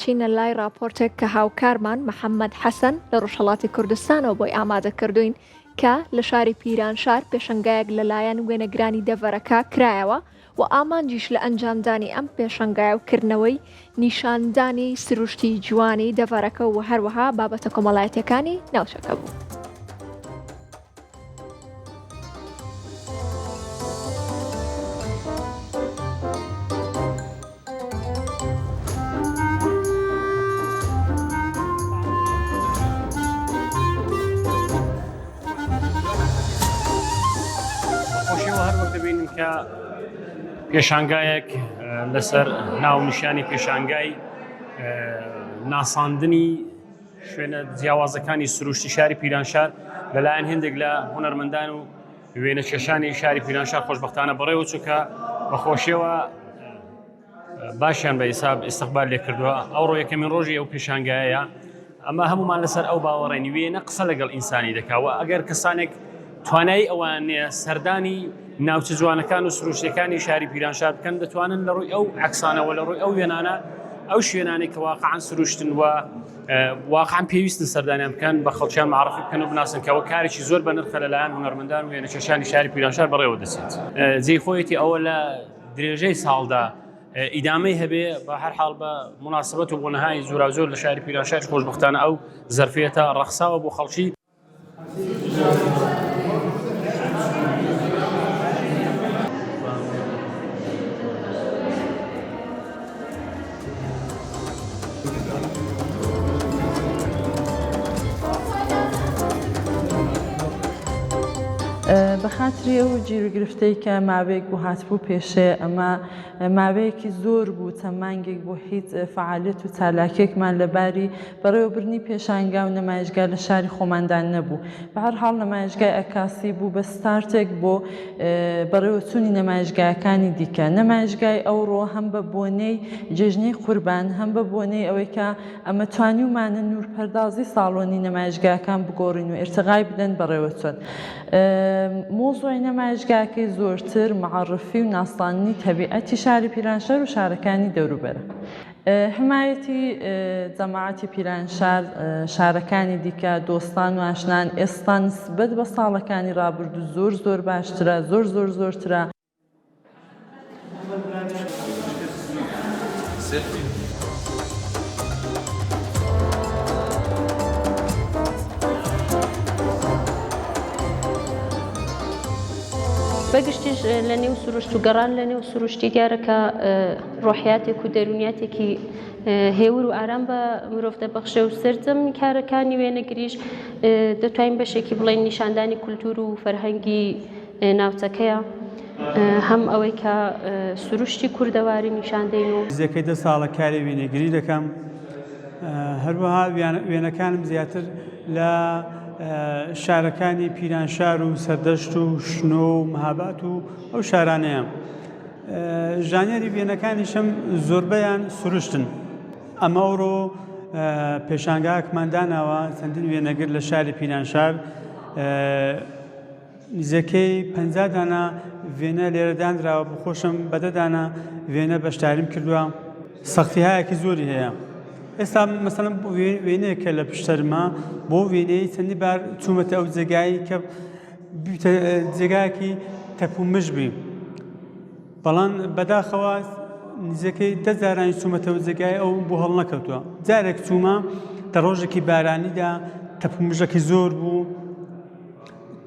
دەچینە لای راپۆرتێک کە هاوکارمان محەممەد حەسەن لە ڕۆژهەڵاتی کوردستانەوە بۆی ئامادە کردوین کە لە شاری پیرانشار پێشەنگایەک لەلایەن وێنەگرانی دەڤەرەکە کرایەوە و ئامانجیش لە ئەنجامدانی ئەم پێشەنگایە و کردنەوەی نیشاندانی سروشتی جوانی دەڤەرەکە و هەروەها بابەتە کۆمەڵایەتیەکانی ناوچەکە بوو. پێشانگایەک لەسەر ناونیشانی پێشانگای ناساندنی شوێنە جیاوازەکانی سروشتی شاری پیرانشار لەلایەن هێندێک لە هونەرمەندان و وێنە چێشانی شاری پیرانشار خۆشبەختانە بەڕێوە چووکە بەخۆشیەوە باشیان بە حیساب ئیستیقبال لێ کردووە. ئەوڕۆ یەکەمین ڕۆژی ئەو پێشانگایە ئەمە هەمومان لەسەر ئەو باوەڕێنی وێنە قسە لەگەڵ ئینسانی دەکاوە ئەگەر کەسانێک توانایی ئەوان نیە سەردانی ناوچە جوانەکان و سروشتەکانی شاری پیرانشار بکەن دەتوانن لە ڕووی ئەو عەکسانەوە لە ڕووی ئەو وێنانە ئەو شوێنانەی کە واقعاً سروشتن و واقعاً پێویستن سەردانیان بکەن بە خەڵکیان معرفی بکەن و بناسن کەەوە کارێکی زۆر بە نرخە لەلایەن هونەرمەندان و وێنەچێشانی شاری پیرانشار بەڕێوە دەچێت. جێی خۆیەتی ئەوە لە درێژەی ساڵدا ئیدامەی هەبێ بە هەر حاڵ بە مناسبەت و بۆنەهای زۆراوزۆر لە شاری پیرانشار خۆشبەختانە ئەو زەرفێتە ڕەخساوە بۆ خەڵکی. بەخاتری ئەو گیرگرفتەی کە ماوەیەک بوو هاتبوو پێشێ ئەمە ماوەیەکی زۆر بوو چەمانگێک بۆ هیچ فعالیت و چالاکێکمان لەباری بەڕێوەبرنی پێشانگا و نمایشگا لە شاری خۆماندان نەبوو. بە هەر حاڵ نمایشگای ئەکاسی بوو بە ستارتێک بۆ بەڕێوەچوونی نمایشگایەکانی دیکە. نمایشگای ئەوڕۆ هەم بە بۆنەی جێژنەی قوربان هەم بە بۆنەی ئەوەی کە ئەمە توانیومانە نورپەردازی ساڵۆنی نمایشگاکان بگۆڕین و ئێرتقای بدەن بەڕێوەچۆن. مۆزۆی نمایشگاکەی زۆرتر معرفی و ناسڵانی تەبیعەتی شاری پیرانشار و شارەکانی دەوروبەرە. حمایەتی جەماعەتی پیرانشار شارەکانی دیکە دۆستان و ئاشنان ئێستا نسبەت بە ساڵەکانی ڕابردوو زۆر باشترە زۆرترە. بەگشتیش لە نێو سروشت و گەڕان لە نێو سروشتی دیارەکە ڕۆحیاتێک و دەرونیاتێکی هێور و ئارام بە مرۆڤ دەبەخشێ و سەرجەم کارەکانی وێنەگریش دەتوانین بەشێکی بڵێن نیشاندانی کولتور و فەرهەنگی ناوچەکەیە هەم ئەوەی کە سروشتی کوردەواری نیشاندەین و زیەکەی 10 ساڵە کاری وێنەگری دەکەم. هەروەها وێنەکانم زیاتر لە شارەکانی پیرانشار و سەردەشت و شنۆ و مەهاباد و ئەو شارانەیە. ژانێری وێنەکانیشم زۆربەیان سروشتن. ئەمە ئەوڕۆ پێشانگاکمان داناوە چەندین وێنەگر لە شاری پیرانشار نزیکەی 50 دانە وێنە لێرە دانراوە بخۆشم بەدەدانە وێنە بەشداریم کردووە. سەختیهایەکی زۆری هەیە. ئێستا مەسەڵەن وێنەیەکە لە پشتەرمە بۆ وێنەی چەندی بار چوومەتە ئەو جێگایی کە جێگایەکی تەپومش بی. بەڵام بەداخەوە نزیکەی 10 جارانی چوومەتە ئەو جێگای ئەو بۆ هەڵ نەکەوتووە. جارێک چوومە لە ڕۆژێکی بارانیدا تەپومژەکی زۆر بوو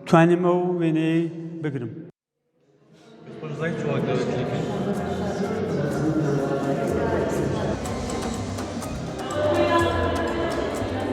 توانیم ئەو وێنەی بگرم.